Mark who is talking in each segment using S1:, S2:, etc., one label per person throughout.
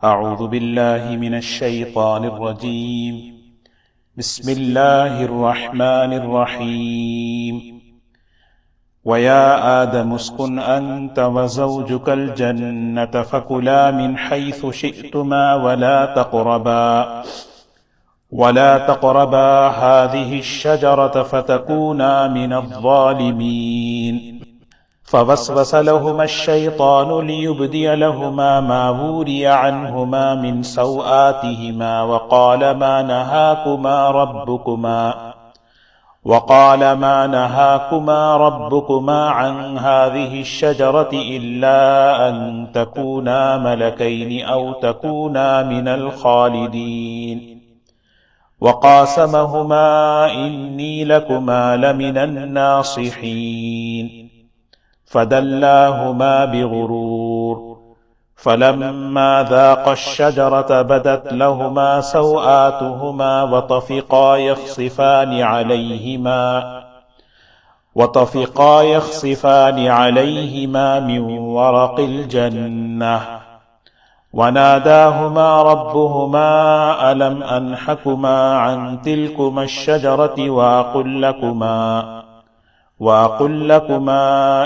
S1: أعوذ بالله من الشيطان الرجيم. بسم الله الرحمن الرحيم. ويا آدم اسكن أنت وزوجك الجنة فكلا من حيث شئتما ولا تقربا هذه الشجرة فتكونا من الظالمين. فوسوس لهما الشيطان ليبدي لهما ما وري عنهما من سوآتهما وقال ما نهاكما ربكما عن هذه الشجرة إلا أن تكونا ملكين أو تكونا من الخالدين. وقاسمهما إني لكما لمن الناصحين. فدلاهما بغرور فلما ذاقا الشجرة بدت لهما سوآتهما وطفقا يخصفان عليهما من ورق الجنة وناداهما ربهما ألم أنحكما عن تلكما الشجرة وأقل لكما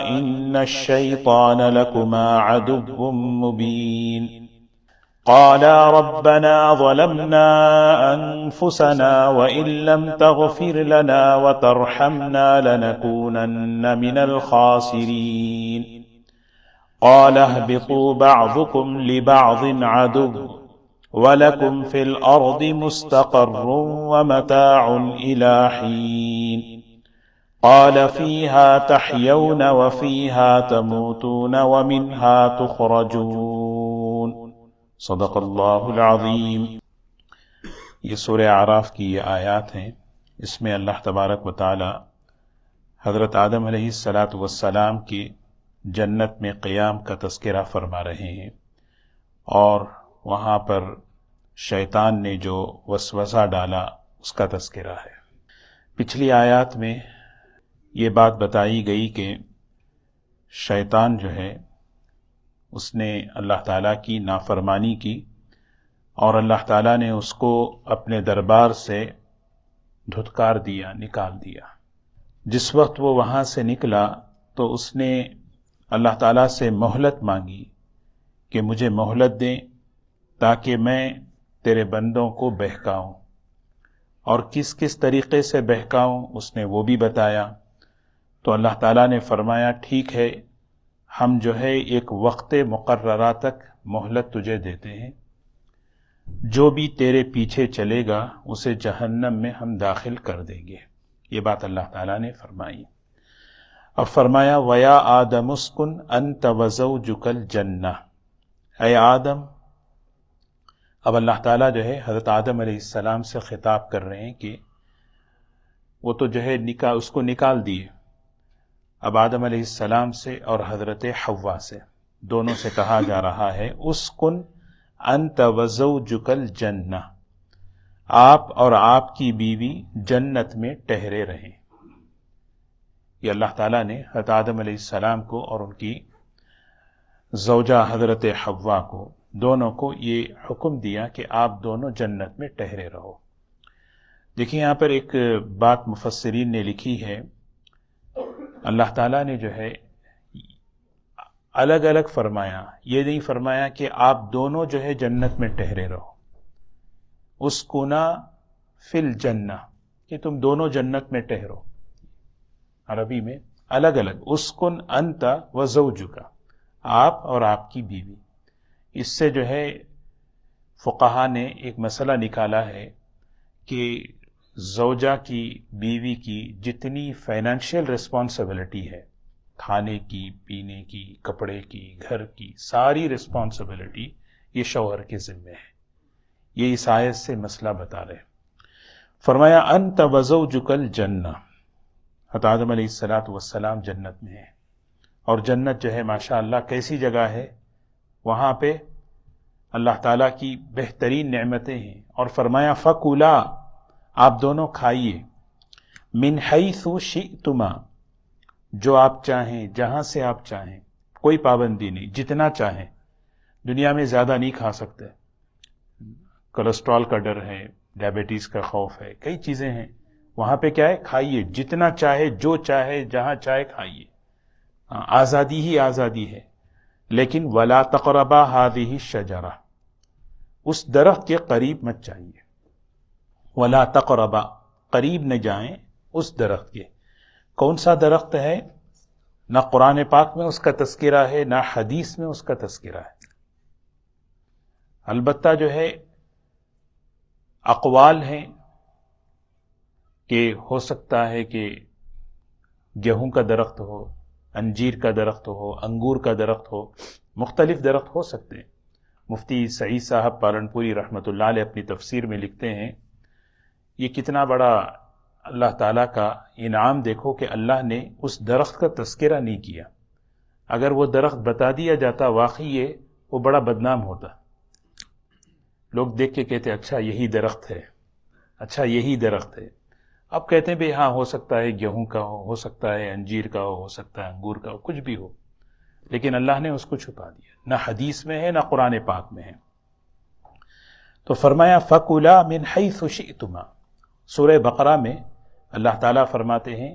S1: إن الشيطان لكما عدو مبين. قالا ربنا ظلمنا أنفسنا وإن لم تغفر لنا وترحمنا لنكونن من الخاسرين. قال اهبطوا بعضكم لبعض عدو ولكم في الأرض مستقر ومتاع إلى حين. قال فيها تحيون وفيها تموتون ومنها تخرجون. صدق اللہ العظیم. یہ سورہ اعراف کی یہ آیات ہیں. اس میں اللہ تبارک و تعالی حضرت آدم علیہ السلام کی جنت میں قیام کا تذکرہ فرما رہے ہیں، اور وہاں پر شیطان نے جو وسوسہ ڈالا اس کا تذکرہ ہے. پچھلی آیات میں یہ بات بتائی گئی کہ شیطان جو ہے اس نے اللہ تعالیٰ کی نافرمانی کی، اور اللہ تعالیٰ نے اس کو اپنے دربار سے دھتکار دیا، نکال دیا. جس وقت وہ وہاں سے نکلا تو اس نے اللہ تعالیٰ سے مہلت مانگی کہ مجھے مہلت دیں تاکہ میں تیرے بندوں کو بہکاؤں، اور کس کس طریقے سے بہکاؤں اس نے وہ بھی بتایا. تو اللہ تعالیٰ نے فرمایا ٹھیک ہے، ہم جو ہے ایک وقت مقررہ تک مہلت تجھے دیتے ہیں، جو بھی تیرے پیچھے چلے گا اسے جہنم میں ہم داخل کر دیں گے. یہ بات اللہ تعالیٰ نے فرمائی. اب فرمایا وَيَا آدَمُ اسْكُنْ أَنْتَ وَزَوْجُكَ الْجَنَّةَ. اے آدم، اب اللہ تعالیٰ جو ہے حضرت آدم علیہ السلام سے خطاب کر رہے ہیں کہ وہ تو جو ہے اس کو نکال دیے. اب آدم علیہ السلام سے اور حضرت حوا سے دونوں سے کہا جا رہا ہے اسکن انت وزوجک الجنہ، آپ اور آپ کی بیوی جنت میں ٹہرے رہیں. یہ اللہ تعالیٰ نے حضرت آدم علیہ السلام کو اور ان کی زوجہ حضرت حوا کو، دونوں کو یہ حکم دیا کہ آپ دونوں جنت میں ٹہرے رہو. دیکھیں یہاں پر ایک بات مفسرین نے لکھی ہے. اللہ تعالیٰ نے جو ہے الگ الگ فرمایا، یہ نہیں فرمایا کہ آپ دونوں جو ہے جنت میں ٹہرے رہو. اسکنا فی الجنہ، کہ تم دونوں جنت میں ٹہرو. عربی میں الگ الگ، اسکن انت و زوجک، آپ اور آپ کی بیوی. اس سے جو ہے فقہا نے ایک مسئلہ نکالا ہے کہ زوجہ کی، بیوی کی جتنی فائنینشیل رسپانسبلٹی ہے، کھانے کی، پینے کی، کپڑے کی، گھر کی، ساری رسپانسبلٹی یہ شوہر کے ذمہ ہے. یہ اس آیت سے مسئلہ بتا رہے. فرمایا انت وزوجک الجنہ. حضرت آدم علیہ السلام جنت میں ہے، اور جنت جو ہے ماشاءاللہ کیسی جگہ ہے، وہاں پہ اللہ تعالیٰ کی بہترین نعمتیں ہیں. اور فرمایا فَكُلَا، آپ دونوں کھائیے، من حیث شئتما، جو آپ چاہیں، جہاں سے آپ چاہیں، کوئی پابندی نہیں، جتنا چاہیں. دنیا میں زیادہ نہیں کھا سکتے، کولیسٹرول کا ڈر ہے، ڈائبٹیز کا خوف ہے، کئی چیزیں ہیں، وہاں پہ کیا ہے؟ کھائیے جتنا چاہے، جو چاہے، جہاں چاہے کھائیے، آزادی ہی آزادی ہے، لیکن ولا تقربا هذه الشجرہ، اس درخت کے قریب مت جائیے، ولا تقربا، قریب نہ جائیں اس درخت کے۔ کون سا درخت ہے؟ نہ قرآن پاک میں اس کا تذکرہ ہے، نہ حدیث میں اس کا تذکرہ ہے۔ البتہ جو ہے اقوال ہیں کہ ہو سکتا ہے کہ گیہوں کا درخت ہو، انجیر کا درخت ہو، انگور کا درخت ہو، مختلف درخت ہو سکتے ہیں۔ مفتی سعید صاحب پالنپوری رحمۃ اللہ علیہ اپنی تفسیر میں لکھتے ہیں، یہ کتنا بڑا اللہ تعالیٰ کا انعام دیکھو کہ اللہ نے اس درخت کا تذکرہ نہیں کیا۔ اگر وہ درخت بتا دیا جاتا واقعی یہ، وہ بڑا بدنام ہوتا، لوگ دیکھ کے کہتے اچھا یہی درخت ہے، اچھا یہی درخت ہے۔ اب کہتے ہیں بھئی ہاں ہو سکتا ہے گیہوں کا ہو سکتا ہے انجیر کا ہو سکتا ہے انگور کا ہو، کچھ بھی ہو، لیکن اللہ نے اس کو چھپا دیا، نہ حدیث میں ہے نہ قرآن پاک میں ہے۔ تو فرمایا فَكُلَا مِنْ حَيْثُ شِئْتُمَا، سورہ بقرہ میں اللہ تعالیٰ فرماتے ہیں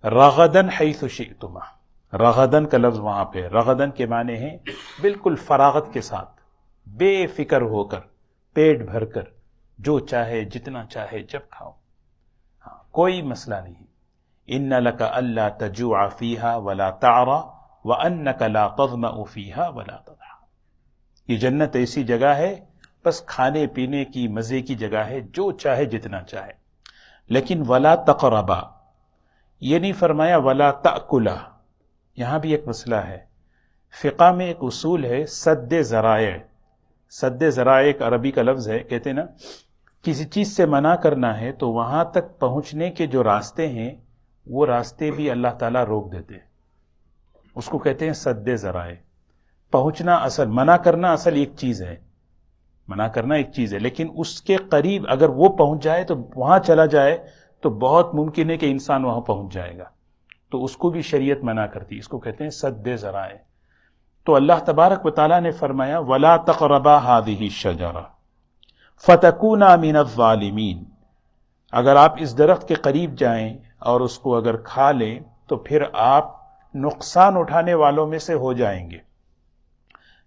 S1: رغدن حیث شئتما، رغدن کا لفظ وہاں پہ، رغدن کے معنی ہیں بالکل فراغت کے ساتھ، بے فکر ہو کر، پیٹ بھر کر، جو چاہے جتنا چاہے جب کھاؤ، کوئی مسئلہ نہیں۔ ان لک الا تجوع فیہا ولا تعرى وانک لا تظمأ فیہا ولا تضحى، یہ جنت ایسی جگہ ہے بس کھانے پینے کی مزے کی جگہ ہے، جو چاہے جتنا چاہے، لیکن ولا تقربا، یہ نہیں فرمایا ولا تأکلا۔ یہاں بھی ایک مسئلہ ہے، فقہ میں ایک اصول ہے سد ذرائع، سد ذرائع ایک عربی کا لفظ ہے، کہتے ہیں نا کسی چیز سے منع کرنا ہے تو وہاں تک پہنچنے کے جو راستے ہیں وہ راستے بھی اللہ تعالیٰ روک دیتے ہیں، اس کو کہتے ہیں سد ذرائع۔ پہنچنا اصل، منع کرنا اصل ایک چیز ہے، منع کرنا ایک چیز ہے، لیکن اس کے قریب اگر وہ پہنچ جائے تو وہاں چلا جائے تو بہت ممکن ہے کہ انسان وہاں پہنچ جائے گا، تو اس کو بھی شریعت منع کرتی، اس کو کہتے ہیں سد ذرائع۔ تو اللہ تبارک و تعالیٰ نے فرمایا وَلَا تَقْرَبَا هَذِهِ الشَّجَرَةَ فَتَكُونَا مِنَ الظَّالِمِينَ، اگر آپ اس درخت کے قریب جائیں اور اس کو اگر کھا لیں تو پھر آپ نقصان اٹھانے والوں میں سے ہو جائیں گے۔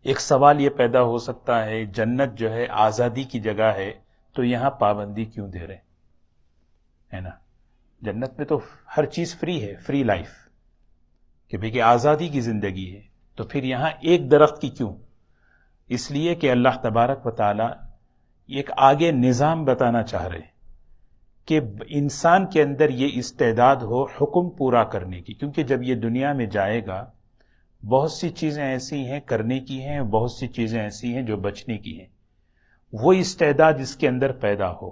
S1: ایک سوال یہ پیدا ہو سکتا ہے، جنت جو ہے آزادی کی جگہ ہے تو یہاں پابندی کیوں دے رہے ہے نا؟ جنت میں تو ہر چیز فری ہے، فری لائف، کہ بھئی کہ آزادی کی زندگی ہے، تو پھر یہاں ایک درخت کی کیوں؟ اس لیے کہ اللہ تبارک و تعالیٰ ایک آگے نظام بتانا چاہ رہے کہ انسان کے اندر یہ استعداد ہو حکم پورا کرنے کی، کیونکہ جب یہ دنیا میں جائے گا بہت سی چیزیں ایسی ہیں کرنے کی ہیں، بہت سی چیزیں ایسی ہیں جو بچنے کی ہیں، وہ استعداد اس کے اندر پیدا ہو،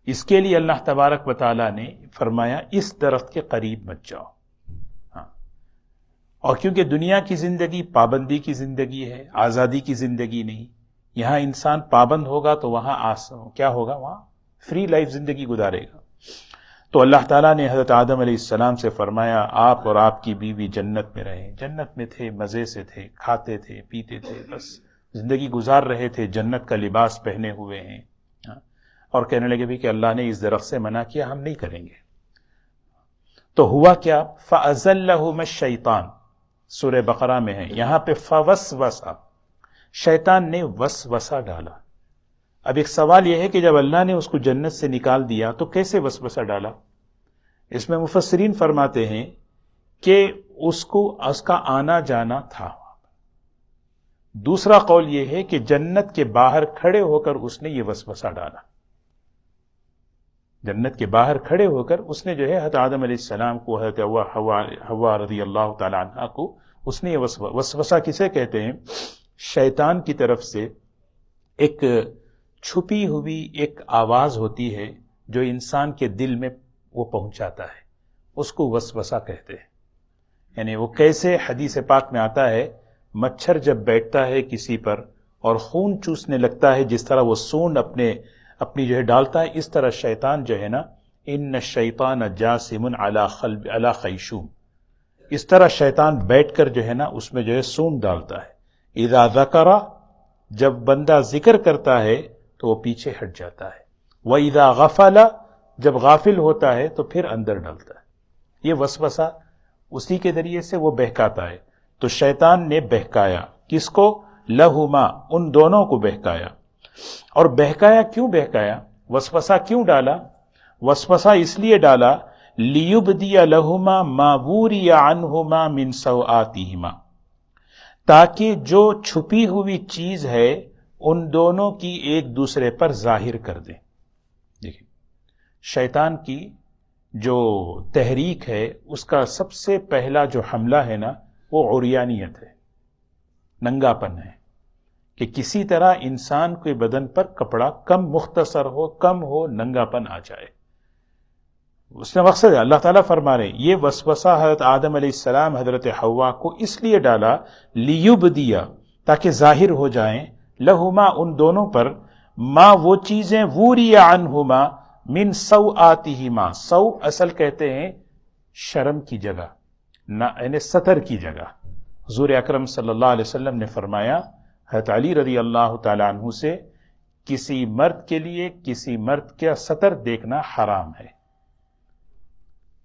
S1: اس کے لیے اللہ تبارک و تعالیٰ نے فرمایا اس درخت کے قریب مت جاؤ۔ اور کیونکہ دنیا کی زندگی پابندی کی زندگی ہے، آزادی کی زندگی نہیں، یہاں انسان پابند ہوگا تو وہاں کیا ہوگا؟ وہاں فری لائف زندگی گزارے گا۔ تو اللہ تعالیٰ نے حضرت آدم علیہ السلام سے فرمایا آپ اور آپ کی بیوی جنت میں رہیں، جنت میں تھے، مزے سے تھے، کھاتے تھے، پیتے تھے، بس زندگی گزار رہے تھے، جنت کا لباس پہنے ہوئے ہیں، اور کہنے لگے بھی کہ اللہ نے اس درخت سے منع کیا، ہم نہیں کریں گے۔ تو ہوا کیا؟ فَأَزَلَّهُمَا الشَّيْطَانُ، سورہ بقرہ میں ہے، یہاں پہ فَوَسْوَسَ، شیطان نے وسوسہ ڈالا۔ اب ایک سوال یہ ہے کہ جب اللہ نے اس کو جنت سے نکال دیا تو کیسے وسوسہ ڈالا؟ اس میں مفسرین فرماتے ہیں کہ اس کا آنا جانا تھا۔ دوسرا قول یہ ہے کہ جنت کے باہر کھڑے ہو کر اس نے یہ وسوسہ ڈالا، جنت کے باہر کھڑے ہو کر اس نے جو ہے حضرت آدم علیہ السلام کو، حضرت حوا رضی اللہ تعالی عنہ کو، اس نے یہ وسوسہ کسے کہتے ہیں؟ شیطان کی طرف سے ایک چھپی ہوئی ایک آواز ہوتی ہے جو انسان کے دل میں وہ پہنچاتا ہے، اس کو وسوسہ کہتے ہیں۔ یعنی وہ کیسے؟ حدیث پاک میں آتا ہے مچھر جب بیٹھتا ہے کسی پر اور خون چوسنے لگتا ہے، جس طرح وہ سونڈ اپنی جو ہے ڈالتا ہے، اس طرح شیطان جو ہے نا، ان الشیطان جاسم علی خیشوم، اس طرح شیطان بیٹھ کر جو ہے نا اس میں جو ہے سونڈ ڈالتا ہے۔ اذا ذکر جب بندہ ذکر کرتا ہے تو وہ پیچھے ہٹ جاتا ہے، وَإِذَا غَفَلَ جب غافل ہوتا ہے تو پھر اندر ڈالتا ہے۔ یہ وسوسہ اسی کے ذریعے سے وہ بہکاتا ہے۔ تو شیطان نے بہکایا کس کو؟ لہما، ان دونوں کو بہکایا۔ اور بہکایا کیوں بہکایا؟ وسوسہ کیوں ڈالا؟ وسوسہ اس لیے ڈالا لِيُبْدِيَ لَهُمَا مَا بُورِيَ عَنْهُمَا مِنْ سَوْآتِهِمَا، تاکہ جو چھپی ہوئی چیز ہے ان دونوں کی ایک دوسرے پر ظاہر کر دیں۔ دیکھیں، شیطان کی جو تحریک ہے اس کا سب سے پہلا جو حملہ ہے نا، وہ عریانیت ہے، ننگا پن ہے، کہ کسی طرح انسان کے بدن پر کپڑا کم مختصر ہو، کم ہو، ننگا پن آ جائے۔ اس نے مقصد ہے، اللہ تعالیٰ فرما رہے ہیں یہ وسوسہ حضرت آدم علیہ السلام حضرت حوا کو اس لیے ڈالا لیبدیا، تاکہ ظاہر ہو جائیں، لہما ان دونوں پر، ما وہ چیزیں، وری عنہما من سوآتہما، سو اصل کہتے ہیں شرم کی جگہ، یعنی ستر کی جگہ۔ حضور اکرم صلی اللہ علیہ وسلم نے فرمایا حضرت علی رضی اللہ تعالی عنہ سے، کسی مرد کے لیے کسی مرد کا ستر دیکھنا حرام ہے،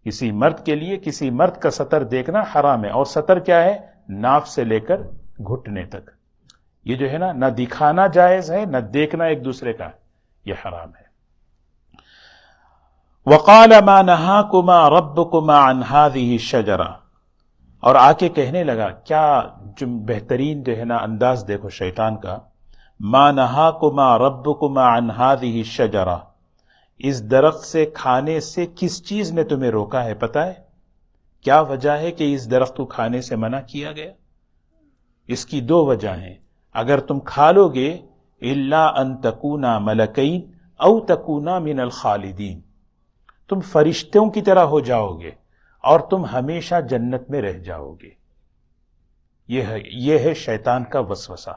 S1: کسی مرد کے لیے کسی مرد کا ستر دیکھنا حرام ہے۔ اور ستر کیا ہے؟ ناف سے لے کر گھٹنے تک، یہ جو ہے نا، نہ دکھانا جائز ہے نہ دیکھنا ایک دوسرے کا، یہ حرام ہے۔ وَقَالَ مَا نَهَاكُمَا رَبُّكُمَا عَنْ هَذِهِ الشَّجَرَةِ، اور آ کے کہنے لگا، کیا جو بہترین جو ہے نا انداز دیکھو شیطان کا، مَا نَهَاكُمَا رَبُّكُمَا عَنْ هَذِهِ الشَّجَرَةِ، اس درخت سے کھانے سے کس چیز نے تمہیں روکا ہے؟ پتہ ہے کیا وجہ ہے کہ اس درخت کو کھانے سے منع کیا گیا؟ اس کی دو وجہ ہیں، اگر تم کھا لو گے الا ان تکونا ملکین او تکونا من الخالدین، تم فرشتوں کی طرح ہو جاؤ گے اور تم ہمیشہ جنت میں رہ جاؤ گے۔ یہ ہے شیطان کا وسوسہ۔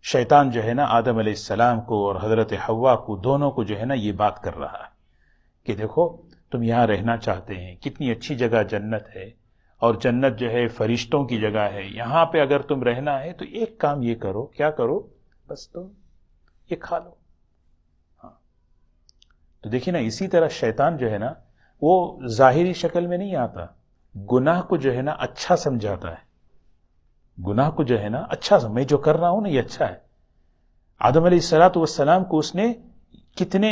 S1: شیطان جو ہے نا آدم علیہ السلام کو اور حضرت حوا کو، دونوں کو جو ہے نا یہ بات کر رہا ہے کہ دیکھو تم یہاں رہنا چاہتے ہیں، کتنی اچھی جگہ جنت ہے، اور جنت جو ہے فرشتوں کی جگہ ہے، یہاں پہ اگر تم رہنا ہے تو ایک کام یہ کرو، کیا کرو؟ بس تم یہ کھا لو۔ ہاں، تو دیکھیں نا، اسی طرح شیطان جو ہے نا وہ ظاہری شکل میں نہیں آتا، گناہ کو جو ہے نا اچھا سمجھاتا ہے، گناہ کو جو ہے نا اچھا میں جو کر رہا ہوں نا یہ اچھا ہے۔ آدم علیہ السلام کو اس نے کتنے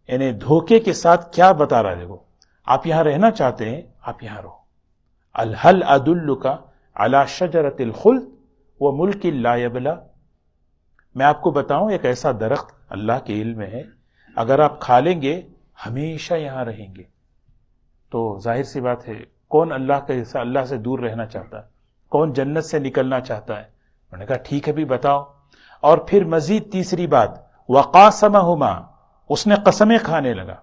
S1: یعنی دھوکے کے ساتھ کیا بتا رہا ہے، دیکھو آپ یہاں رہنا چاہتے ہیں، آپ یہاں رہو، الحل ادلک علی شجرۃ الخلد وملک لا یبلی، میں آپ کو بتاؤں ایک ایسا درخت اللہ کے علم میں ہے، اگر آپ کھا لیں گے ہمیشہ یہاں رہیں گے۔ تو ظاہر سی بات ہے، کون اللہ سے دور رہنا چاہتا ہے؟ کون جنت سے نکلنا چاہتا ہے؟ انہوں نے کہا ٹھیک ہے بھی بتاؤ۔ اور پھر مزید تیسری بات، وقاسمہما، اس نے قسمیں کھانے لگا۔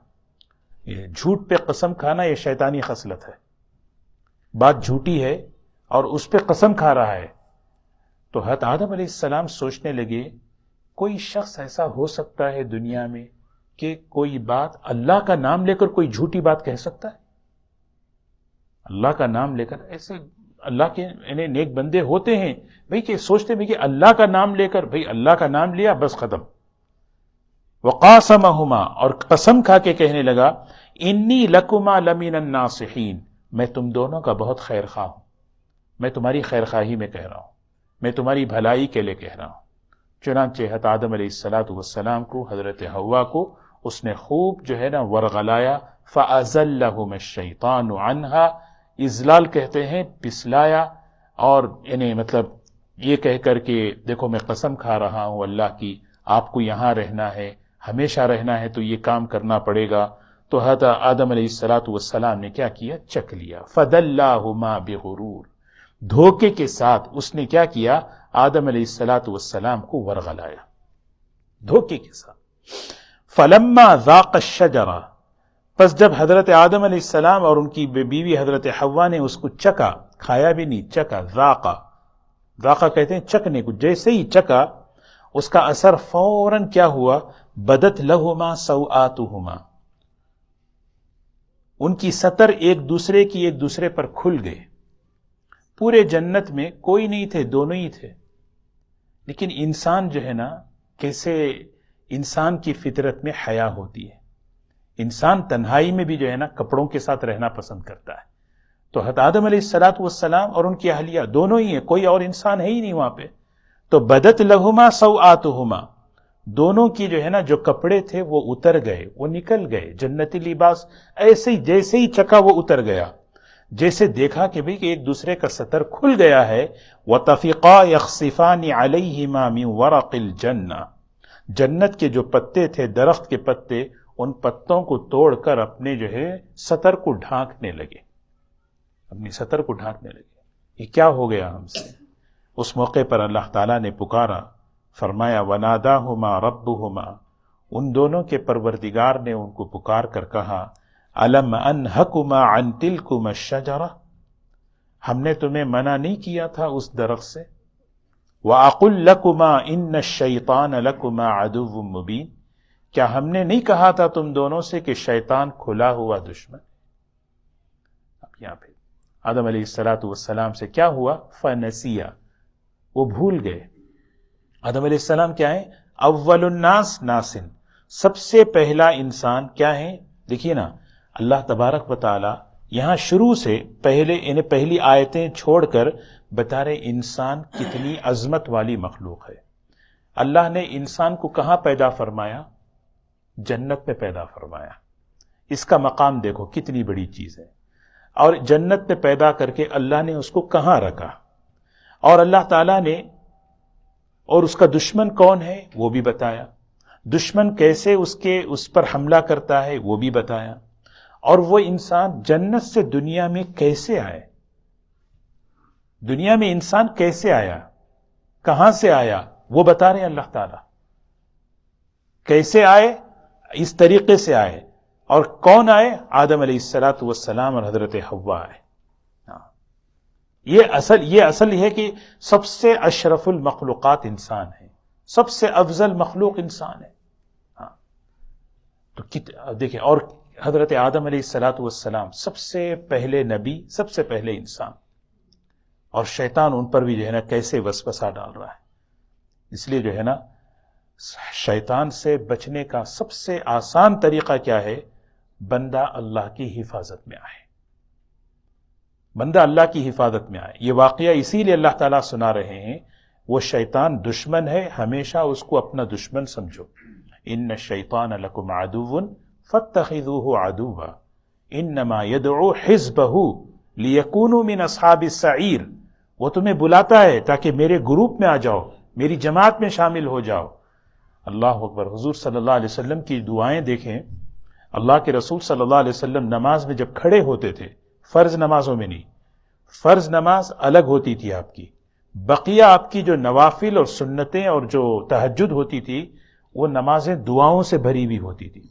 S1: یہ جھوٹ پہ قسم کھانا یہ شیطانی خصلت ہے، بات جھوٹی ہے اور اس پہ قسم کھا رہا ہے۔ تو حضرت آدم علیہ السلام سوچنے لگے، کوئی شخص ایسا ہو سکتا ہے دنیا میں کہ کوئی بات اللہ کا نام لے کر کوئی جھوٹی بات کہہ سکتا ہے؟ اللہ کا نام لے کر ایسے اللہ کے یعنی نیک بندے ہوتے ہیں بھئی کہ سوچتے ہیں کہ اللہ کا نام لے کر، بھئی اللہ کا نام لیا بس ختم۔ وقاسمہما، اور قسم کھا کے کہنے لگا، انی لکما لمن الناصحین، میں تم دونوں کا بہت خیر خواہ ہوں، میں تمہاری خیر خواہی میں کہہ رہا ہوں، میں تمہاری بھلائی کے لیے کہہ رہا ہوں۔ چنانچہ حضرت آدم علیہ السلام کو، حضرت حوا کو اس نے خوب جو ہے نا ورغلایا، فَأَزَلَّهُمَ الشَّيْطَانُ عَنْهَا، اذلال کہتے ہیں پسلایا، اور یعنی مطلب یہ کہہ کر کہ دیکھو میں قسم کھا رہا ہوں اللہ کی، آپ کو یہاں رہنا ہے، ہمیشہ رہنا ہے، تو یہ کام کرنا پڑے گا۔ تو حضرت آدم علیہ السلام نے کیا کیا؟ چکھ لیا، فَدَلَّاهُمَا بِغُرُورٍ، دھوکے کے ساتھ اس نے کیا کیا؟ آدم علیہ السلام کو ورغلایا دھوکے کے ساتھ۔ فَلَمَّا ذَاقَ الشَّجَرَةَ، پس جب حضرت آدم علیہ السلام اور ان کی بیوی حضرت حوا نے اس کو چکا، کھایا بھی نہیں، چکا، ذاقہ کہتے ہیں چکنے کو، جیسے ہی چکا اس کا اثر فوراً کیا ہوا؟ بدت لہما سوآتہما، ان کی ستر ایک دوسرے پر کھل گئے۔ پورے جنت میں کوئی نہیں تھے، دونوں ہی تھے، لیکن انسان جو ہے نا، کیسے انسان کی فطرت میں حیا ہوتی ہے، انسان تنہائی میں بھی جو ہے نا کپڑوں کے ساتھ رہنا پسند کرتا ہے. تو حضرت آدم علیہ الصلوۃ والسلام اور ان کی اہلیہ دونوں ہی ہیں، کوئی اور انسان ہے ہی نہیں وہاں پہ. تو بدت لہما سوآتہما، دونوں کی جو ہے نا جو کپڑے تھے وہ اتر گئے، وہ نکل گئے. جنتی لباس ایسے ہی جیسے ہی چکا وہ اتر گیا، جیسے دیکھا کہ بھئی کہ ایک دوسرے کا ستر کھل گیا ہے. وَطَفِقَا يَخْصِفَانِ عَلَيْهِمَا مِنْ وَرَقِ الْجَنَّةِ، جنت کے جو پتے تھے، درخت کے پتے، ان پتوں کو توڑ کر اپنے جو ہے ستر کو ڈھانکنے لگے، اپنی ستر کو ڈھانکنے لگے. یہ کیا ہو گیا ہم سے؟ اس موقع پر اللہ تعالیٰ نے پکارا، فرمایا وَنَادَاهُمَا رَبُّهُمَا، ان دونوں کے پروردگار نے ان کو پکار کر کہا أَلَمْ أَنْهَكُمَا عَنْ تِلْكُمَا الشَّجَرَةِ، ہم نے تمہیں منع نہیں کیا تھا اس درخت سے؟ وَأَقُلْ لَكُمَا إِنَّ الشَّيْطَانَ لَكُمَا عَدُوٌّ مُّبِينٌ، کیا ہم نے نہیں کہا تھا تم دونوں سے کہ شیطان کھلا ہوا دشمن؟ اب یہاں پہ آدم علیہ السلام سے کیا ہوا؟ فَنَسِيَا، وہ بھول گئے. آدم علیہ السلام کیا ہیں؟ اول الناس ناسن، سب سے پہلا انسان کیا ہے؟ دیکھیے نا، اللہ تبارک و تعالی یہاں شروع سے پہلی آیتیں چھوڑ کر بتا رہے انسان کتنی عظمت والی مخلوق ہے. اللہ نے انسان کو کہاں پیدا فرمایا؟ جنت میں پیدا فرمایا. اس کا مقام دیکھو کتنی بڑی چیز ہے. اور جنت میں پیدا کر کے اللہ نے اس کو کہاں رکھا، اور اللہ تعالیٰ نے اور اس کا دشمن کون ہے وہ بھی بتایا، دشمن کیسے اس پر حملہ کرتا ہے وہ بھی بتایا، اور وہ انسان جنت سے دنیا میں کیسے آئے، دنیا میں انسان کیسے آیا، کہاں سے آیا، وہ بتا رہے ہیں اللہ تعالیٰ. کیسے آئے؟ اس طریقے سے آئے. اور کون آئے؟ آدم علیہ السلام اور حضرت حوا آئے. یہ اصل ہے کہ سب سے اشرف المخلوقات انسان ہے، سب سے افضل مخلوق انسان ہے. تو دیکھیں، اور حضرت آدم علیہ السلام سب سے پہلے نبی، سب سے پہلے انسان، اور شیطان ان پر بھی جو ہے نا کیسے وسوسہ ڈال رہا ہے. اس لیے جو ہے نا شیطان سے بچنے کا سب سے آسان طریقہ کیا ہے؟ بندہ اللہ کی حفاظت میں آئے، بندہ اللہ کی حفاظت میں آئے. یہ واقعہ اسی لیے اللہ تعالیٰ سنا رہے ہیں، وہ شیطان دشمن ہے، ہمیشہ اس کو اپنا دشمن سمجھو. ان الشیطان لکم عدو فاتخذوہ عدوا انما یدعو حزبہ لیکونوا من اصحاب السعیر، وہ تمہیں بلاتا ہے تاکہ میرے گروپ میں آ جاؤ، میری جماعت میں شامل ہو جاؤ. اللہ اکبر. حضور صلی اللہ علیہ وسلم کی دعائیں دیکھیں. اللہ کے رسول صلی اللہ علیہ وسلم نماز میں جب کھڑے ہوتے تھے، فرض نمازوں میں نہیں، فرض نماز الگ ہوتی تھی آپ کی، بقیہ آپ کی جو نوافل اور سنتیں اور جو تہجد ہوتی تھی وہ نمازیں دعاؤں سے بھری ہوئی ہوتی تھی.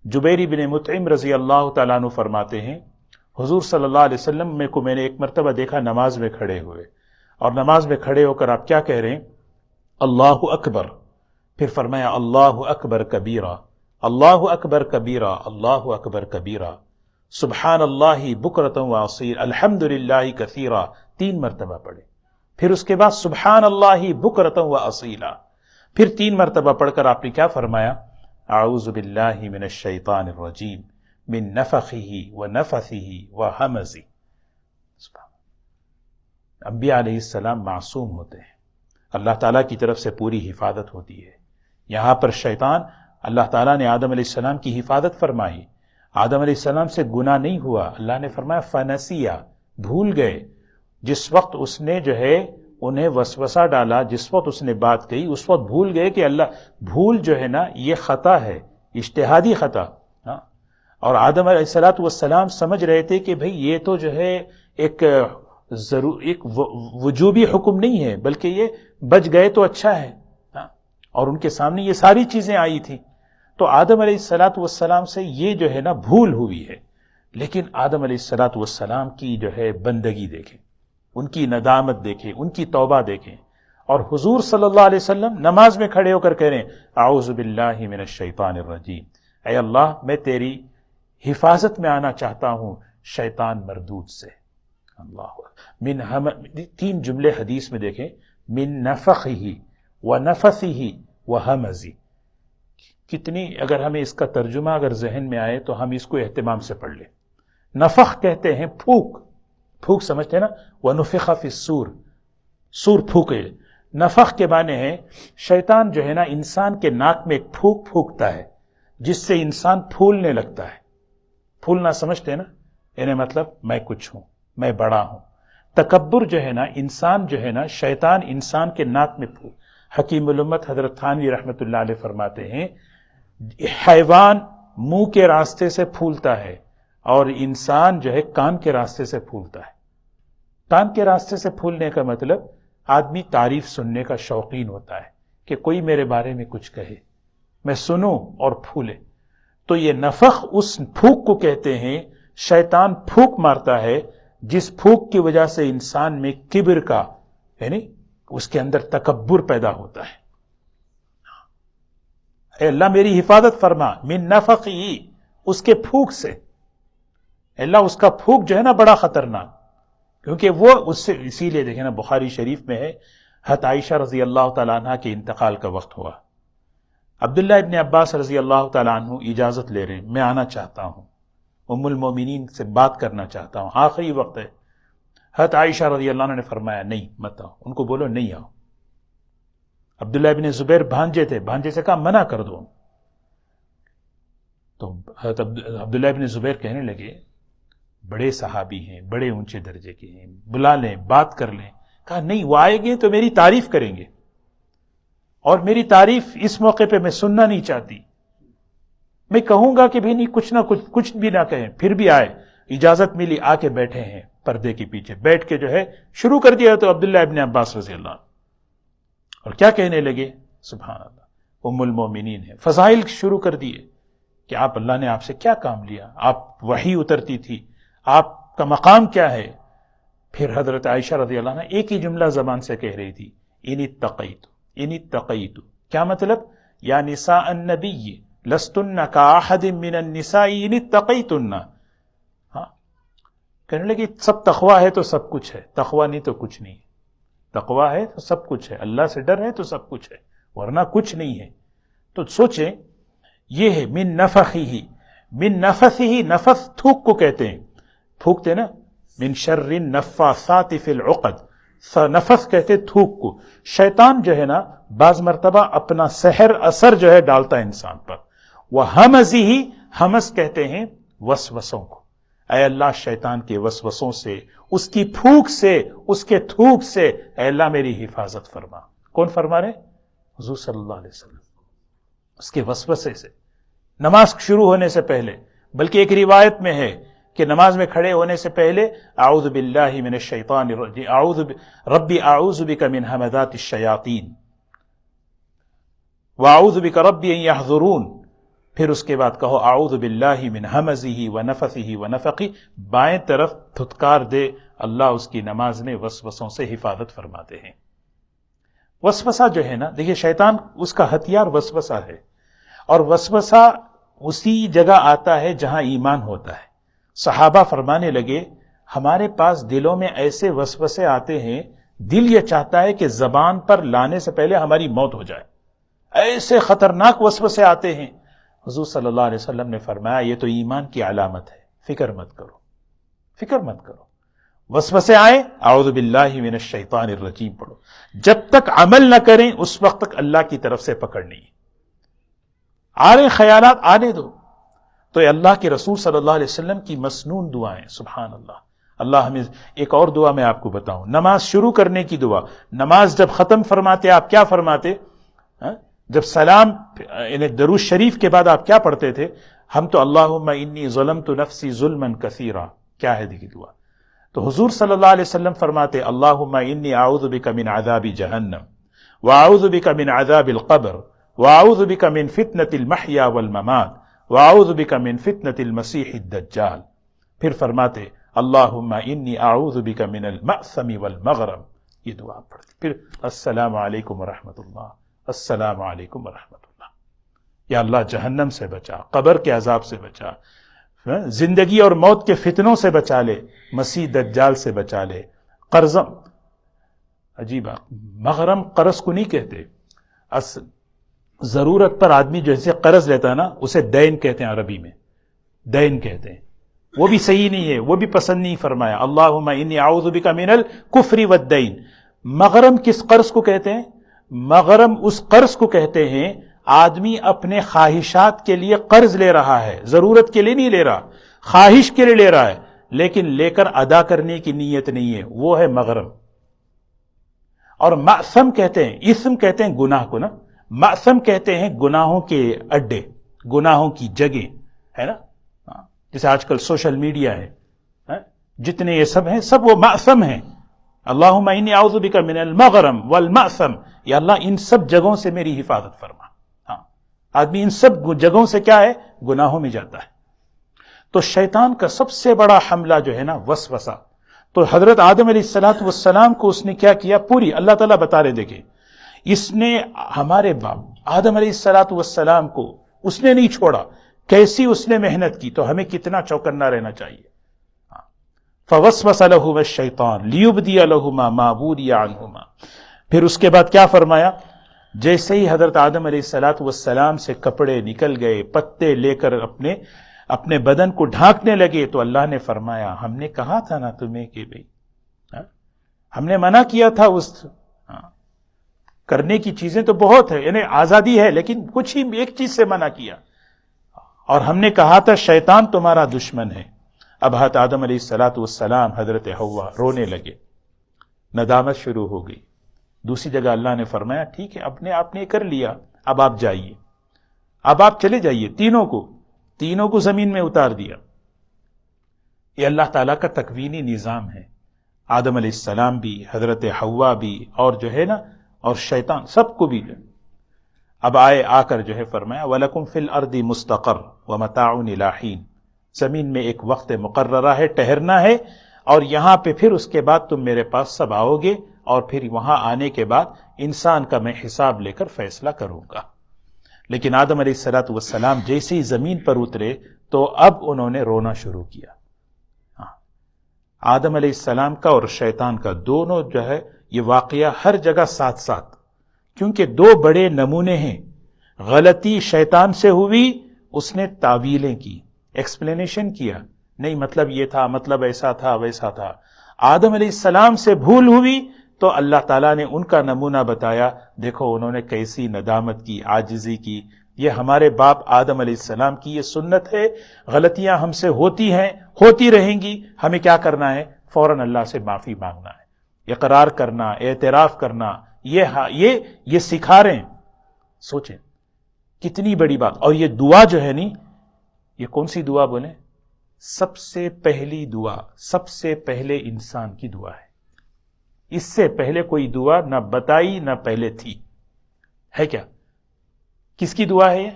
S1: جبیر بن مطعم رضی اللہ تعالیٰ عنہ فرماتے ہیں، حضور صلی اللہ علیہ وسلم میں نے ایک مرتبہ دیکھا نماز میں کھڑے ہوئے، اور نماز میں کھڑے ہو کر آپ کیا کہہ رہے ہیں؟ اللہ اکبر. پھر فرمایا اللہ اکبر کبیرہ، اللہ اکبر کبیرہ، اللہ اکبر کبیرہ، سبحان اللہ بکرۃ و اصیلا، الحمد للہ کثیرا، 3 مرتبہ پڑھے. پھر اس کے بعد سبحان اللہ بکرۃ و اصیلا، پھر 3 مرتبہ پڑھ کر آپ نے کیا فرمایا؟ اعوذ باللہ من الشیطان الرجیم من نفخہ ونفثہ وہمزہ. انبیاء علیہ السلام معصوم ہوتے ہیں، اللہ تعالیٰ کی طرف سے پوری حفاظت ہوتی ہے. یہاں پر شیطان، اللہ تعالیٰ نے آدم علیہ السلام کی حفاظت فرمائی، آدم علیہ السلام سے گناہ نہیں ہوا. اللہ نے فرمایا فنسیا، بھول گئے. جس وقت اس نے جو ہے انہیں وسوسہ ڈالا، جس وقت اس نے بات کہی، اس وقت بھول گئے کہ اللہ، بھول جو ہے نا یہ خطا ہے، اجتہادی خطا. اور آدم علیہ السلام سمجھ رہے تھے کہ بھئی یہ تو جو ہے ایک وجوبی حکم نہیں ہے، بلکہ یہ بچ گئے تو اچھا ہے. اور ان کے سامنے یہ ساری چیزیں آئی تھیں. تو آدم علیہ السلام سے یہ جو ہے نا بھول ہوئی ہے. لیکن آدم علیہ السلام کی جو ہے بندگی دیکھیں، ان کی ندامت دیکھیں، ان کی توبہ دیکھیں. اور حضور صلی اللہ علیہ وسلم نماز میں کھڑے ہو کر کہہ رہے ہیں اعوذ باللہ من الشیطان الرجیم، اے اللہ میں تیری حفاظت میں آنا چاہتا ہوں شیطان مردود سے. اللہ من 3 جملے حدیث میں دیکھیں، من نفخه ونفثه وہمزه. کتنی اگر ہمیں اس کا ترجمہ اگر ذہن میں آئے تو ہم اس کو اہتمام سے پڑھ لیں. نفخ کہتے ہیں پھونک، پھونک سمجھتے ہیں نا، وَنُفِخَ فِي الصُّورِ، سور پھونکے. نفخ کے معنی ہے شیطان جو ہے نا انسان کے ناک میں ایک پھونک پھونکتا ہے جس سے انسان پھولنے لگتا ہے. پھولنا سمجھتے ہیں نا، یعنی مطلب میں کچھ ہوں، میں بڑا ہوں. تکبر جو ہے نا انسان جو ہے نا شیطان انسان کے ناک میں پھونک. حکیم الامت حضرت تھانوی رحمۃ اللہ علیہ فرماتے ہیں حیوان منہ کے راستے سے پھولتا ہے اور انسان جو ہے کان کے راستے سے پھولتا ہے. کان کے راستے سے پھولنے کا مطلب آدمی تعریف سننے کا شوقین ہوتا ہے کہ کوئی میرے بارے میں کچھ کہے، میں سنوں اور پھولے. تو یہ نفخ اس پھونک کو کہتے ہیں. شیطان پھونک مارتا ہے جس پھونک کی وجہ سے انسان میں کبر کا یعنی اس کے اندر تکبر پیدا ہوتا ہے. اے اللہ میری حفاظت فرما من نفخی، اس کے پھونک سے. اللہ اس کا پھونک جو ہے نا بڑا خطرناک، کیونکہ وہ اس سے، اسی لیے دیکھیں نا بخاری شریف میں ہے حضرت عائشہ رضی اللہ تعالیٰ عنہ کے انتقال کا وقت ہوا. عبداللہ ابن عباس رضی اللہ تعالیٰ عنہ اجازت لے رہے ہیں، میں آنا چاہتا ہوں، ام المومنین سے بات کرنا چاہتا ہوں، آخری وقت ہے. حضرت عائشہ رضی اللہ عنہ نے فرمایا نہیں مت آؤ، ان کو بولو نہیں آؤ. عبداللہ ابن زبیر بھانجے تھے، بھانجے سے کہا منع کر دو. تو حضرت عبداللہ ابن زبیر کہنے لگے بڑے صحابی ہیں، بڑے اونچے درجے کے ہیں، بلا لیں، بات کر لیں. کہا نہیں، وہ آئیں گے تو میری تعریف کریں گے اور میری تعریف اس موقع پہ میں سننا نہیں چاہتی. میں کہوں گا کہ بھی نہیں، کچھ بھی نہ کہیں. پھر بھی آئے، اجازت ملی، آ کے بیٹھے ہیں پردے کے پیچھے. بیٹھ کے جو ہے شروع کر دیا تو عبداللہ ابن عباس رضی اللہ عنہ، اور کیا کہنے لگے سبحان اللہ، ام المومنین ہے، فضائل شروع کر دیے کہ آپ، اللہ نے آپ سے کیا کام لیا، آپ وحی اترتی تھی، آپ کا مقام کیا ہے. پھر حضرت عائشہ رضی اللہ عنہ ایک ہی جملہ زبان سے کہہ رہی تھی، ان اتقیت. کیا مطلب؟ یا نساء النبی لستن کاحد من النساء ان اتقیتن. ہاں، کہنے لگے سب تقوی ہے تو سب کچھ ہے، تقوی نہیں تو کچھ نہیں ہے. تقوی ہے تو سب کچھ ہے، اللہ سے ڈر ہے تو سب کچھ ہے، ورنہ کچھ نہیں ہے. تو سوچیں یہ ہے من نفخہ، من نفثہ. نفث تھوک کو کہتے ہیں، پھونکتے نا، من شر النفاثات فی العقد. نفث کہتے تھوک کو. شیطان جو ہے نا بعض مرتبہ اپنا سحر اثر جو ہے ڈالتا ہے انسان پر. وہمزہ، ہمز کہتے ہیں وسوسوں کو. اے اللہ شیطان کے وسوسوں سے، اس کی پھونک سے، اس کے تھوک سے اے اللہ میری حفاظت فرما. کون فرما رہے؟ حضور صلی اللہ علیہ وسلم. اس کے وسوسے سے نماز شروع ہونے سے پہلے، بلکہ ایک روایت میں ہے کہ نماز میں کھڑے ہونے سے پہلے اعوذ باللہ من الشیطان الرجیم، ربی اعوذ بک من ہمزات الشیاطین واعوذ بک ربی ان یحضرون. پھر اس کے بعد کہو اعوذ باللہ من ہمزہ ونفثہ ونفخہ. بائیں طرف دھتکار دے، اللہ اس کی نماز میں وسوسوں سے حفاظت فرماتے ہیں. وسوسہ جو ہے نا، دیکھیے شیطان اس کا ہتھیار وسوسہ ہے، اور وسوسہ اسی جگہ آتا ہے جہاں ایمان ہوتا ہے. صحابہ فرمانے لگے ہمارے پاس دلوں میں ایسے وسوسے آتے ہیں، دل یہ چاہتا ہے کہ زبان پر لانے سے پہلے ہماری موت ہو جائے. ایسے خطرناک وسوسے آتے ہیں. حضور صلی اللہ علیہ وسلم نے فرمایا یہ تو ایمان کی علامت ہے، فکر مت کرو، فکر مت کرو. وسوسے آئے اعوذ باللہ من الشیطان الرجیم پڑھو. جب تک عمل نہ کریں اس وقت تک اللہ کی طرف سے پکڑ نہیں. آ رہے خیالات آنے دو. تو اللہ کے رسول صلی اللہ علیہ وسلم کی مسنون دعائیں، سبحان اللہ. اللہ ہمیں ایک اور دعا میں آپ کو بتاؤں، نماز شروع کرنے کی دعا. نماز جب ختم فرماتے آپ کیا فرماتے؟ جب سلام یعنی درود شریف کے بعد آپ کیا پڑھتے تھے؟ ہم تو اللہم انی ظلمت نفسی ظلما کثیرا. کیا ہے دیکھیے دعا. تو حضور صلی اللہ علیہ وسلم فرماتے اللہم انی اعوذ بک من عذاب جہنم واعوذ بک من عذاب القبر واعوذ بک من فتنة المحیا والممات واعوذ بک من فتنة المسیح الدجال. پھر فرماتے اللہم انی اعوذ بک من المأثم والمغرم. یہ دعا پڑھتے. پھر السلام علیکم ورحمۃ اللہ، السلام علیکم ورحمۃ اللہ. یا اللہ جہنم سے بچا، قبر کے عذاب سے بچا، زندگی اور موت کے فتنوں سے بچا لے، مسیح دجال سے بچا لے، عجیب بات، مغرم قرض کو نہیں کہتے، ضرورت پر آدمی جیسے قرض لیتا ہے نا اسے دین کہتے ہیں، عربی میں دین کہتے ہیں، وہ بھی صحیح نہیں ہے، وہ بھی پسند نہیں فرمایا۔ اللہم انی اعوذ بک من الکفر والدین۔ مغرم کس قرض کو کہتے ہیں؟ مغرم اس قرض کو کہتے ہیں آدمی اپنے خواہشات کے لیے قرض لے رہا ہے، ضرورت کے لیے نہیں لے رہا، خواہش کے لیے لے رہا ہے، لیکن لے کر ادا کرنے کی نیت نہیں ہے، وہ ہے مغرم۔ اور معصم کہتے ہیں، اسم کہتے ہیں گناہ کو نا، معصم کہتے ہیں گناہوں کے اڈے، گناہوں کی جگہ ہے نا، جیسے آج کل سوشل میڈیا ہے، جتنے یہ سب ہیں سب وہ معصم ہیں۔ اللہم انی اعوذ بک من المغرم والمعصم، یا اللہ ان سب جگہوں سے میری حفاظت فرما۔ ہاں، آدمی ان سب جگہوں سے کیا ہے؟ گناہوں میں جاتا ہے۔ تو شیطان کا سب سے بڑا حملہ جو ہے نا وسوسہ، تو حضرت آدم علیہ السلام کو اس نے کیا کیا؟ پوری اللہ تعالیٰ بتا رہے، دیکھیں اس نے ہمارے باپ آدم علیہ السلام کو اس نے نہیں چھوڑا، کیسی اس نے محنت کی، تو ہمیں کتنا چوکنا رہنا چاہیے۔ فوسوس لهما الشیطان لیبدی لهما ما بوری عنہما۔ پھر اس کے بعد کیا فرمایا؟ جیسے ہی حضرت آدم علیہ السلام سے کپڑے نکل گئے، پتے لے کر اپنے بدن کو ڈھانکنے لگے، تو اللہ نے فرمایا ہم نے کہا تھا نا تمہیں کہ بھئی ہم نے منع کیا تھا، اس کرنے کی چیزیں تو بہت ہے، یعنی آزادی ہے، لیکن کچھ ہی ایک چیز سے منع کیا، اور ہم نے کہا تھا شیطان تمہارا دشمن ہے۔ اب حضرت آدم علیہ السلام حضرت حوا رونے لگے، ندامت شروع ہو گئی۔ دوسری جگہ اللہ نے فرمایا ٹھیک ہے، اپنے آپ نے کر لیا، اب آپ جائیے، اب آپ چلے جائیے، تینوں کو زمین میں اتار دیا۔ یہ اللہ تعالیٰ کا تکوینی نظام ہے، آدم علیہ السلام بھی، حضرت حوا بھی، اور جو ہے نا اور شیطان سب کو بھی۔ اب آ کر جو ہے فرمایا وَلَكُمْ فِي الْأَرْضِ مُسْتَقَرٌّ وَمَتَاعٌ إِلَىٰ حِينٍ، زمین میں ایک وقت مقررہ ہے، ٹہرنا ہے، اور یہاں پہ پھر اس کے بعد تم میرے پاس سب آؤ گے، اور پھر وہاں آنے کے بعد انسان کا میں حساب لے کر فیصلہ کروں گا۔ لیکن آدم علیہ السلام جیسے ہی زمین پر اترے تو اب انہوں نے رونا شروع کیا۔ آدم علیہ السلام کا اور شیطان کا دونوں جو ہے یہ واقعہ ہر جگہ ساتھ ساتھ، کیونکہ دو بڑے نمونے ہیں۔ غلطی شیطان سے ہوئی، اس نے تعویلیں کی، ایکسپلینیشن کیا، نہیں مطلب یہ تھا، مطلب ایسا تھا ویسا تھا۔ آدم علیہ السلام سے بھول ہوئی تو اللہ تعالیٰ نے ان کا نمونہ بتایا، دیکھو انہوں نے کیسی ندامت کی، عاجزی کی۔ یہ ہمارے باپ آدم علیہ السلام کی یہ سنت ہے، غلطیاں ہم سے ہوتی ہیں، ہوتی رہیں گی، ہمیں کیا کرنا ہے؟ فوراً اللہ سے معافی مانگنا ہے، اقرار کرنا، اعتراف کرنا، یہ سکھا رہے ہیں۔ سوچیں کتنی بڑی بات۔ اور یہ دعا جو ہے نہیں، یہ کون سی دعا بولیں؟ سب سے پہلی دعا، سب سے پہلے انسان کی دعا ہے۔ اس سے پہلے کوئی دعا نہ بتائی نہ پہلے تھی، ہے کیا؟ کس کی دعا ہے یہ؟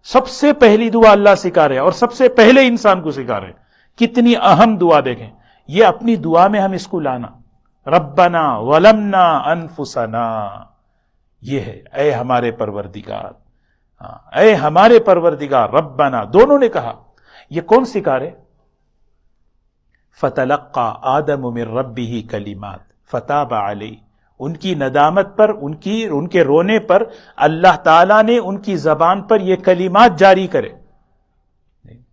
S1: سب سے پہلی دعا اللہ سکھا رہے ہیں، اور سب سے پہلے انسان کو سکھا رہے ہیں۔ کتنی اہم دعا دیکھیں، یہ اپنی دعا میں ہم اس کو لانا۔ ربنا ظلمنا انفسنا، یہ ہے اے ہمارے پروردگار، اے ہمارے پروردگار، ربنا، دونوں نے کہا۔ یہ کون سکھا رہے؟ فتلقى آدم من ربه کلمات فتاب علیہ، ان کی ندامت پر، ان کے رونے پر اللہ تعالیٰ نے ان کی زبان پر یہ کلمات جاری کرے۔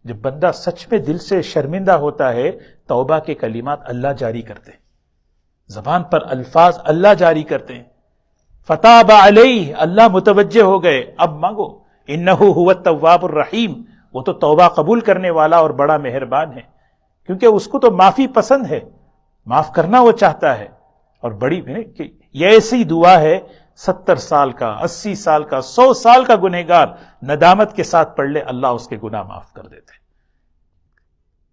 S1: جب بندہ سچ میں دل سے شرمندہ ہوتا ہے، توبہ کے کلمات اللہ جاری کرتے ہیں، زبان پر الفاظ اللہ جاری کرتے ہیں۔ فتاب علیہ، اللہ متوجہ ہو گئے، اب مانگو۔ انہ هو التواب الرحیم، وہ تو توبہ قبول کرنے والا اور بڑا مہربان ہے، کیونکہ اس کو تو معافی پسند ہے، معاف کرنا وہ چاہتا ہے۔ اور بڑی یہ ایسی دعا ہے، 70 سال کا، 80 سال کا، 100 سال کا گنہگار ندامت کے ساتھ پڑھ لے، اللہ اس کے گناہ معاف کر دیتے۔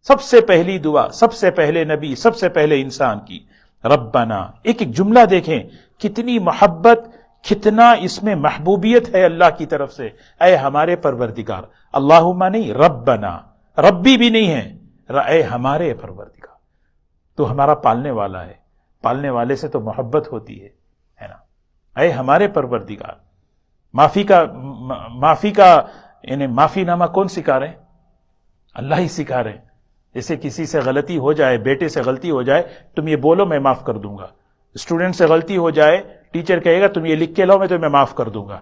S1: سب سے پہلی دعا، سب سے پہلے نبی، سب سے پہلے انسان کی، ربنا۔ ایک ایک جملہ دیکھیں، کتنی محبت، کتنا اس میں محبوبیت ہے اللہ کی طرف سے۔ اے ہمارے پروردگار، اللہم نہیں، ربنا، ربی بھی نہیں ہے، اے ہمارے پروردگار، تو ہمارا پالنے والا ہے، پالنے والے سے تو محبت ہوتی ہے نا۔ اے ہمارے پروردگار، معافی کا یعنی معافی نامہ کون سکھا رہے ہیں؟ اللہ ہی سکھا رہے ہیں۔ جیسے کسی سے غلطی ہو جائے، بیٹے سے غلطی ہو جائے، تم یہ بولو میں معاف کر دوں گا، اسٹوڈنٹ سے غلطی ہو جائے، ٹیچر کہے گا تم یہ لکھ کے لاؤ، میں تمہیں معاف کر دوں گا،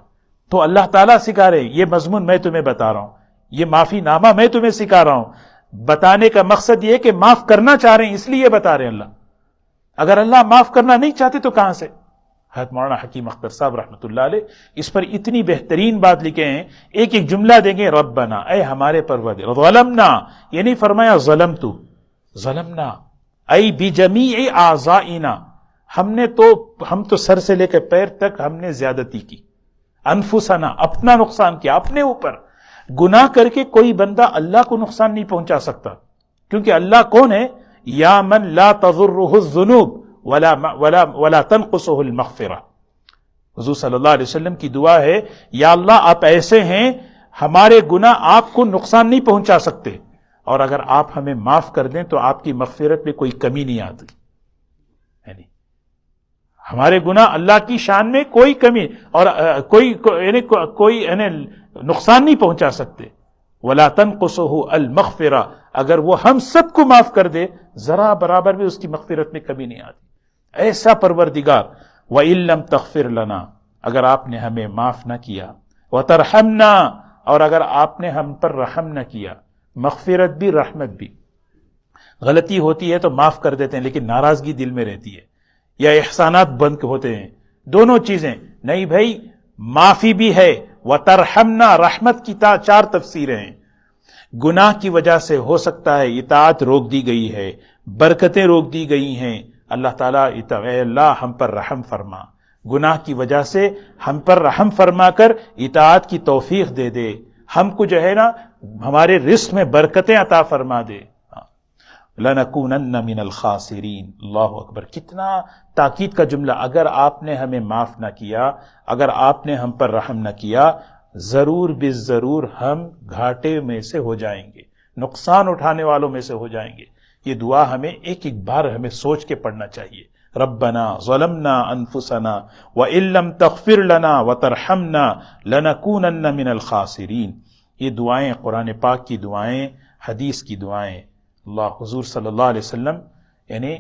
S1: تو اللہ تعالیٰ سکھا رہے یہ مضمون میں تمہیں بتا رہا ہوں، یہ معافی نامہ میں تمہیں سکھا رہا ہوں. بتانے کا مقصد یہ کہ معاف کرنا چاہ رہے ہیں اس لیے بتا رہے ہیں اللہ. اگر اللہ معاف کرنا نہیں چاہتے تو کہاں سے؟ حضرت مولانا حکیم اختر صاحب رحمۃ اللہ علیہ اس پر اتنی بہترین بات لکھے ہیں، ایک ایک جملہ دیں گے، ربنا اے ہمارے پروردگار، ظلمنا یہ نہیں فرمایا ظلمت، ظلمنا ای بجمیع اعضائنا، ہم تو سر سے لے کے پیر تک ہم نے زیادتی کی، انفسنا اپنا نقصان کیا اپنے اوپر. گناہ کر کے کوئی بندہ اللہ کو نقصان نہیں پہنچا سکتا، کیونکہ اللہ کون ہے؟ یا من لا تضرہ الذنوب ولا تنقصه المغفرہ. حضور صلی اللہ علیہ وسلم کی دعا ہے، یا اللہ آپ ایسے ہیں ہمارے گناہ آپ کو نقصان نہیں پہنچا سکتے، اور اگر آپ ہمیں معاف کر دیں تو آپ کی مغفرت میں کوئی کمی نہیں آتی. یعنی ہمارے گناہ اللہ کی شان میں کوئی کمی اور کوئی نقصان نہیں پہنچا سکتے. ولا تنقصه المغفرہ، اگر وہ ہم سب کو معاف کر دے ذرا برابر بھی اس کی مغفرت میں کمی نہیں آتی. ایسا پروردگار. وَإِن لَّمْ تَغْفِرْ لَنَا، اگر آپ نے ہمیں معاف نہ کیا، وَتَرْحَمْنَا اور اگر آپ نے ہم پر رحم نہ کیا. مغفرت بھی رحمت بھی. غلطی ہوتی ہے تو معاف کر دیتے ہیں لیکن ناراضگی دل میں رہتی ہے، یا احسانات بند ہوتے ہیں، دونوں چیزیں نہیں بھائی. معافی بھی ہے، وَتَرْحَمْنَا رحمت کی 4 تفسیریں ہیں. گناہ کی وجہ سے ہو سکتا ہے اطاعت روک دی گئی ہے، برکتیں روک دی گئی ہیں، اللہ تعالیٰ اے اللہ ہم پر رحم فرما، گناہ کی وجہ سے ہم پر رحم فرما کر اطاعت کی توفیق دے دے، ہم کو جو ہے نا ہمارے رزق میں برکتیں عطا فرما دے. لَنَكُونَنَّ مِنَ الْخَاسِرِينَ. اللہ اکبر، کتنا تاکید کا جملہ. اگر آپ نے ہمیں معاف نہ کیا، اگر آپ نے ہم پر رحم نہ کیا، ضرور بالضرور ہم گھاٹے میں سے ہو جائیں گے، نقصان اٹھانے والوں میں سے ہو جائیں گے. یہ دعا ہمیں ایک بار ہمیں سوچ کے پڑھنا چاہیے. ربنا ظلمنا انفسنا وان لم تغفر لنا وترحمنا لنکونن من الخاسرین. یہ دعائیں قرآن پاک کی دعائیں، حدیث کی دعائیں. اللہ حضور صلی اللہ علیہ وسلم یعنی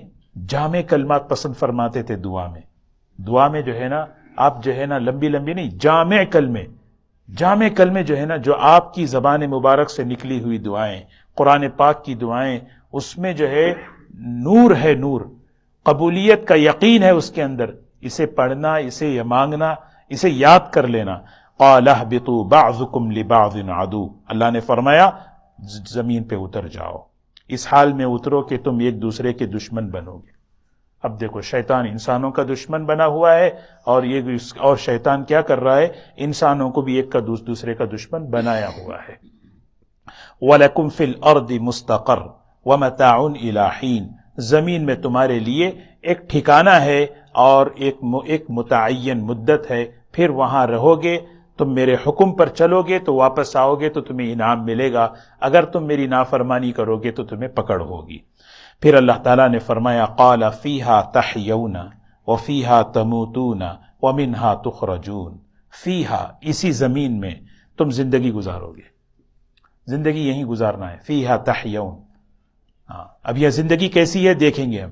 S1: جامع کلمات پسند فرماتے تھے دعا میں جو ہے نا آپ جو ہے نا لمبی نہیں، جامع کلمے جو ہے نا جو آپ کی زبان مبارک سے نکلی ہوئی دعائیں، قرآن پاک کی دعائیں، اس میں جو ہے نور ہے، نور قبولیت کا یقین ہے اس کے اندر. اسے پڑھنا، اسے مانگنا، اسے یاد کر لینا. قال اهبطوا بعضكم لبعض عدو. اللہ نے فرمایا زمین پہ اتر جاؤ، اس حال میں اترو کہ تم ایک دوسرے کے دشمن بنو گے. اب دیکھو شیطان انسانوں کا دشمن بنا ہوا ہے، اور شیطان کیا کر رہا ہے؟ انسانوں کو بھی ایک کا دوسرے کا دشمن بنایا ہوا ہے. وَلَكُمْ فِي الْأَرْضِ مُسْتَقَرٌّ وَمَتَاعٌ إِلَىٰ حِينٍ. زمین میں تمہارے لیے ایک ٹھکانہ ہے اور ایک متعین مدت ہے، پھر وہاں رہو گے. تم میرے حکم پر چلو گے تو واپس آؤ گے تو تمہیں انعام ملے گا، اگر تم میری نافرمانی کرو گے تو تمہیں پکڑ ہوگی. پھر اللہ تعالیٰ نے فرمایا قال فیہا تحیون وفیہا تموتون ومنہا تخرجون. فیہا اسی زمین میں تم زندگی گزارو گے، زندگی یہیں گزارنا ہے. فیہا تحیون. اب یہ زندگی کیسی ہے دیکھیں گے ہم.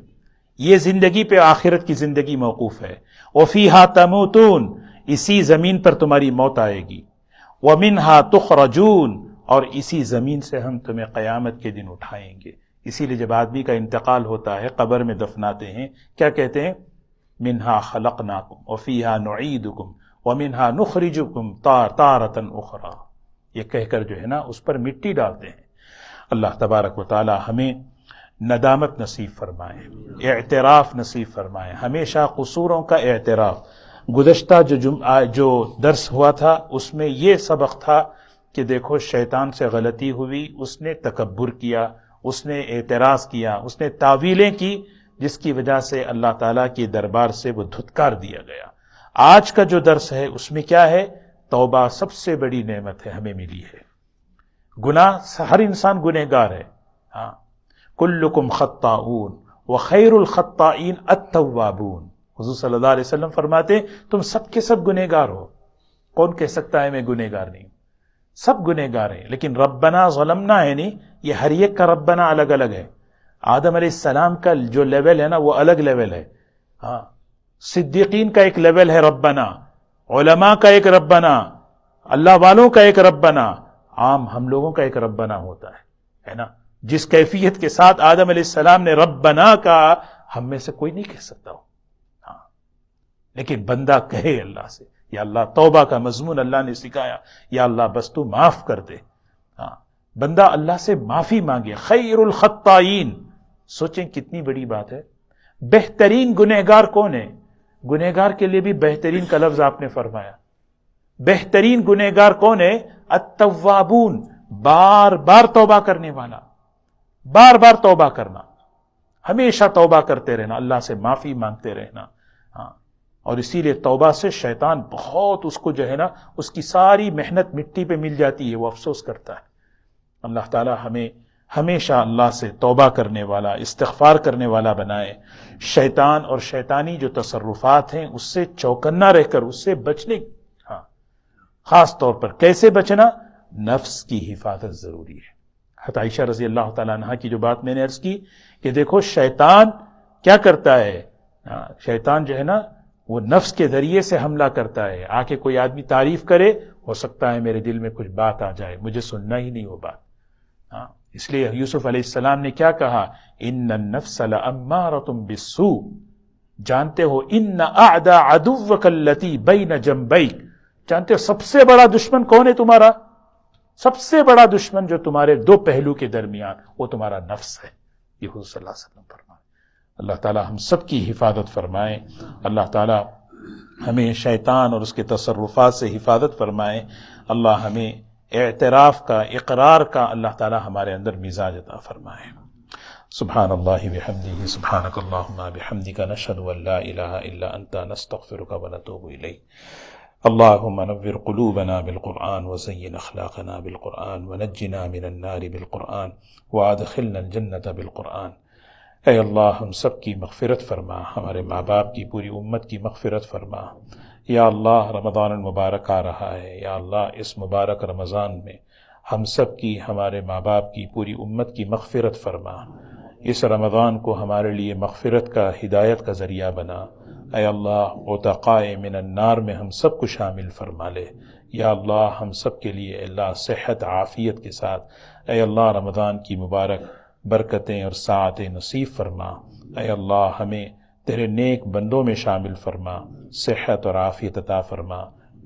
S1: یہ زندگی پہ آخرت کی زندگی موقوف ہے. وفیہا تموتون، اسی زمین پر تمہاری موت آئے گی. ومنہا تخرجون، اور اسی زمین سے ہم تمہیں قیامت کے دن اٹھائیں گے. اسی لیے جب آدمی کا انتقال ہوتا ہے قبر میں دفناتے ہیں کیا کہتے ہیں؟ منہا خلقناکم وفیہا نعیدکم ومنہا نخرجکم تارۃ اخری. یہ کہہ کر جو ہے نا اس پر مٹی ڈالتے ہیں. اللہ تبارک و تعالی ہمیں ندامت نصیب فرمائے، اعتراف نصیب فرمائے، ہمیشہ قصوروں کا اعتراف. گزشتہ جو درس ہوا تھا اس میں یہ سبق تھا کہ دیکھو شیطان سے غلطی ہوئی، اس نے تکبر کیا، اس نے اعتراض کیا، اس نے تعویلیں کی، جس کی وجہ سے اللہ تعالیٰ کے دربار سے وہ دھتکار دیا گیا. آج کا جو درس ہے اس میں کیا ہے؟ توبہ سب سے بڑی نعمت ہے ہمیں ملی ہے. گناہ ہر انسان گنہگار ہے. ہاں، کلکم خطاؤون وخیر الخطائین التوابون. حضور صلی اللہ علیہ وسلم فرماتے تم سب کے سب گنہگار ہو. کون کہہ سکتا ہے میں گنہگار نہیں؟ سب گنہگار ہیں، لیکن ربنا ظلمنا ہے نہیں، یہ ہر ایک کا ربنا الگ الگ ہے. آدم علیہ السلام کا جو لیول ہے نا وہ الگ لیول ہے. ہاں، صدیقین کا ایک لیول ہے ربنا، علماء کا ایک ربنا، اللہ والوں کا ایک ربنا، عام ہم لوگوں کا ایک ربنا ہوتا ہے نا. جس کیفیت کے ساتھ آدم علیہ السلام نے ربنا کہا، ہم میں سے کوئی نہیں کہہ سکتا ہو. ہاں لیکن بندہ کہے اللہ سے، یا اللہ، توبہ کا مضمون اللہ نے سکھایا، یا اللہ بس تو معاف کر دے. ہاں بندہ اللہ سے معافی مانگے. خیر الخطائین، سوچیں کتنی بڑی بات ہے. بہترین گنہگار کون ہے؟ گنہگار کے لیے بھی بہترین کا لفظ آپ نے فرمایا. بہترین گنہگار کون ہے؟ التوابون، بار بار توبہ کرنے والا. بار بار توبہ کرنا، ہمیشہ توبہ کرتے رہنا، اللہ سے معافی مانگتے رہنا. ہاں اور اسی لیے توبہ سے شیطان بہت اس کو جو ہے نا، اس کی ساری محنت مٹی پہ مل جاتی ہے، وہ افسوس کرتا ہے. اللہ تعالی ہمیں ہمیشہ اللہ سے توبہ کرنے والا، استغفار کرنے والا بنائے. شیطان اور شیطانی جو تصرفات ہیں اس سے چوکنا رہ کر اس سے بچنے. ہاں خاص طور پر کیسے بچنا؟ نفس کی حفاظت ضروری ہے. حضرت عائشہ رضی اللہ تعالیٰ عنہ کی جو بات میں نے عرض کی کہ دیکھو شیطان کیا کرتا ہے، شیطان جو ہے نا وہ نفس کے ذریعے سے حملہ کرتا ہے. آ کے کوئی آدمی تعریف کرے، ہو سکتا ہے میرے دل میں کچھ بات آ جائے، مجھے سننا ہی نہیں وہ بات. ہاں اس لیے یوسف علیہ السلام نے کیا کہا؟ ان النفس لامارۃ بالسوء، جانتے ہو ان اعدى عدوک التی بین جنبیک، جانتے ہو سب سے بڑا دشمن کون ہے تمہارا؟ سب سے بڑا دشمن جو تمہارے دو پہلو کے درمیان، وہ تمہارا نفس ہے. یہ حضور صلی اللہ علیہ وسلم فرمائے. اللہ تعالی ہم سب کی حفاظت فرمائے. اللہ تعالی ہمیں شیطان اور اس کے تصرفات سے حفاظت فرمائے. اللہ ہمیں اعتراف کا، اقرار کا اللہ تعالی ہمارے اندر مزاج عطا فرمائے. سبحان اللہ بحمدہ، سبحانک اللہم بحمدک، نشہد ان لا الہ الا انت، نستغفرک ونتوب الیک. اللہم نور قلوبنا بالقرآن وزین اخلاقنا بالقرآن ونجنا من النار بالقرآن وادخلنا الجنت بالقرآن. اے اللہ ہم سب کی مغفرت فرما، ہمارے ماں باپ کی، پوری امت کی مغفرت فرما. یا اللہ رمضان المبارک آ رہا ہے، یا اللہ اس مبارک رمضان میں ہم سب کی، ہمارے ماں باپ کی، پوری امت کی مغفرت فرما. اس رمضان کو ہمارے لیے مغفرت کا، ہدایت کا ذریعہ بنا. اے اللہ عتقاء من النار میں ہم سب کو شامل فرما لے. یا اللہ ہم سب کے لیے اللہ صحت عافیت کے ساتھ اے اللہ رمضان کی مبارک برکتیں اور ساعتیں نصیب فرما. اے اللہ ہمیں تیرے نیک بندوں میں شامل فرما، صحت اور عافیت عطا فرما.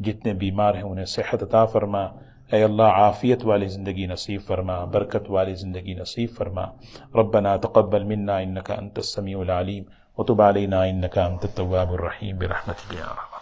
S1: جتنے بیمار ہیں انہیں صحت عطا فرما. اے اللہ عافیت والی زندگی نصیب فرما، برکت والی زندگی نصیب فرما. ربنا تقبل منا انک انت السمیع العلیم وتب علینا انک انت التواب الرحیم برحمتک یا ارحم